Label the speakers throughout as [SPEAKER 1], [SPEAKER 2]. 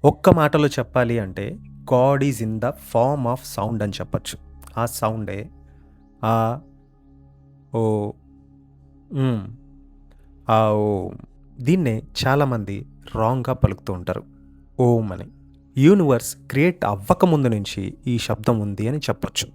[SPEAKER 1] ఒక్క మాటలో చెప్పాలి అంటే god is in the form of sound అని చెప్పొచ్చు. ఆ సౌండే ఆ, ఓ, ఉమ్, ఆ, ఓ. దీన్నే చాలామంది రాంగ్గా పలుకుతూ ఉంటారు ఓం అని. యూనివర్స్ క్రియేట్ అవ్వకముందు నుంచి ఈ శబ్దం ఉంది అని చెప్పొచ్చు.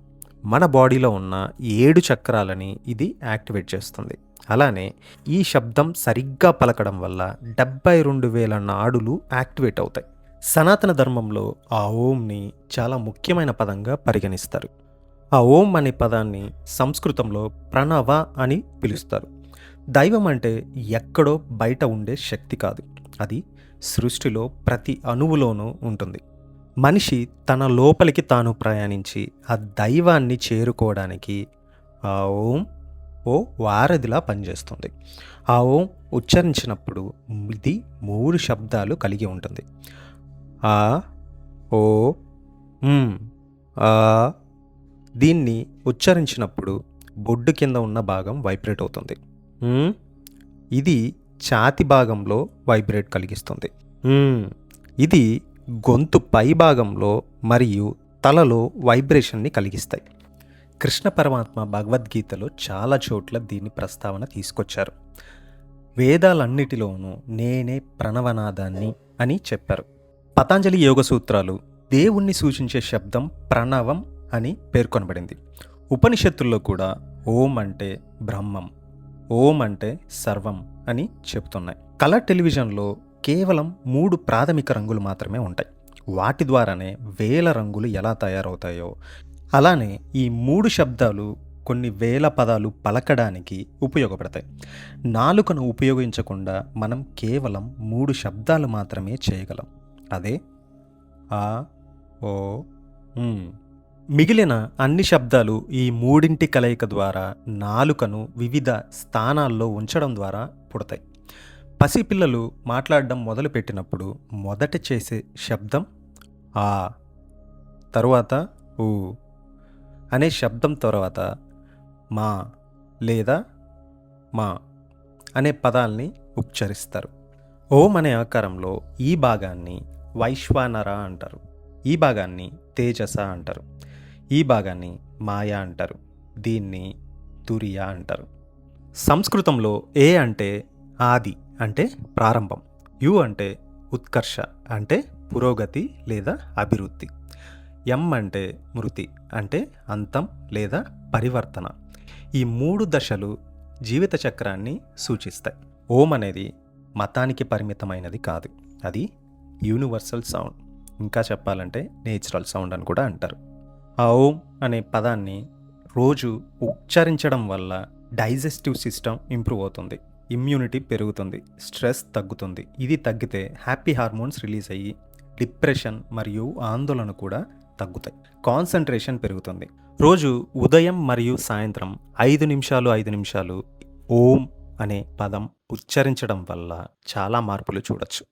[SPEAKER 1] మన బాడీలో ఉన్న 7 చక్రాలని ఇది యాక్టివేట్ చేస్తుంది. అలానే ఈ శబ్దం సరిగ్గా పలకడం వల్ల 72,000 నాడులు యాక్టివేట్ అవుతాయి. సనాతన ధర్మంలో ఆ ఓంని చాలా ముఖ్యమైన పదంగా పరిగణిస్తారు. ఆ ఓం అనే పదాన్ని సంస్కృతంలో ప్రణవ అని పిలుస్తారు. దైవం అంటే ఎక్కడో బయట ఉండే శక్తి కాదు, అది సృష్టిలో ప్రతి అణువులోనూ ఉంటుంది. మనిషి తన లోపలికి తాను ప్రయాణించి ఆ దైవాన్ని చేరుకోవడానికి ఆ ఓం ఓ వారధిలా పనిచేస్తుంది. ఆ ఓం ఉచ్చరించినప్పుడు ఇది 3 శబ్దాలు కలిగి ఉంటుంది. ఆ, ఓ, ఉమ్, ఆ. దీన్ని ఉచ్చరించినప్పుడు బొడ్డు కింద ఉన్న భాగం వైబ్రేట్ అవుతుంది. ఉమ్, ఇది ఛాతి భాగంలో వైబ్రేట్ కలిగిస్తుంది. ఉమ్, ఇది గొంతు పై భాగంలో మరియు తలలో వైబ్రేషన్ని కలిగిస్తాయి. కృష్ణ పరమాత్మ భగవద్గీతలో చాలా చోట్ల దీని ప్రస్తావన తీసుకొచ్చారు. వేదాలన్నిటిలోనూ నేనే ప్రణవనాదాన్ని అని చెప్పారు. పతాంజలి యోగ సూత్రాలు దేవుణ్ణి సూచించే శబ్దం ప్రణవం అని పేర్కొనబడింది. ఉపనిషత్తుల్లో కూడా ఓం అంటే బ్రహ్మం, ఓం అంటే సర్వం అని చెబుతున్నాయి. కలర్ టెలివిజన్లో కేవలం 3 ప్రాథమిక రంగులు మాత్రమే ఉంటాయి. వాటి ద్వారానే వేల రంగులు ఎలా తయారవుతాయో అలానే ఈ 3 శబ్దాలు కొన్ని వేల పదాలు పలకడానికి ఉపయోగపడతాయి. నాలుకను ఉపయోగించకుండా మనం కేవలం 3 శబ్దాలు మాత్రమే చేయగలం. అదే ఆ, ఓ, ఉమ్. మిగిలిన అన్ని శబ్దాలు ఈ మూడింటి కలయిక ద్వారా నాలుకను వివిధ స్థానాల్లో ఉంచడం ద్వారా పుడతాయి. పసిపిల్లలు మాట్లాడడం మొదలుపెట్టినప్పుడు మొదట చేసే శబ్దం ఆ, తరువాత ఊ అనే శబ్దం తర్వాత మా లేదా మా అనే పదాల్ని ఉచ్చరిస్తారు. ఓం అనే ఆకారంలో ఈ భాగాన్ని వైశ్వానర అంటారు, ఈ భాగాన్ని తేజస అంటారు, ఈ భాగాన్ని మాయ అంటారు, దీన్ని తురియ అంటారు. సంస్కృతంలో ఏ అంటే ఆది అంటే ప్రారంభం, యు అంటే ఉత్కర్ష అంటే పురోగతి లేదా అభివృద్ధి, ఎం అంటే మృతి అంటే అంతం లేదా పరివర్తన. ఈ 3 దశలు జీవిత చక్రాన్ని సూచిస్తాయి. ఓం అనేది మతానికి పరిమితమైనది కాదు, అది యూనివర్సల్ సౌండ్. ఇంకా చెప్పాలంటే నేచురల్ సౌండ్ అని కూడా అంటారు. ఆ ఓం అనే పదాన్ని రోజు ఉచ్చరించడం వల్ల డైజెస్టివ్ సిస్టమ్ ఇంప్రూవ్ అవుతుంది, ఇమ్యూనిటీ పెరుగుతుంది, స్ట్రెస్ తగ్గుతుంది. ఇది తగ్గితే హ్యాపీ హార్మోన్స్ రిలీజ్ అయ్యి డిప్రెషన్ మరియు ఆందోళన కూడా తగ్గుతాయి, కాన్సంట్రేషన్ పెరుగుతుంది. రోజు ఉదయం మరియు సాయంత్రం 5 నిమిషాలు 5 నిమిషాలు ఓం అనే పదం ఉచ్చరించడం వల్ల చాలా మార్పులు చూడొచ్చు.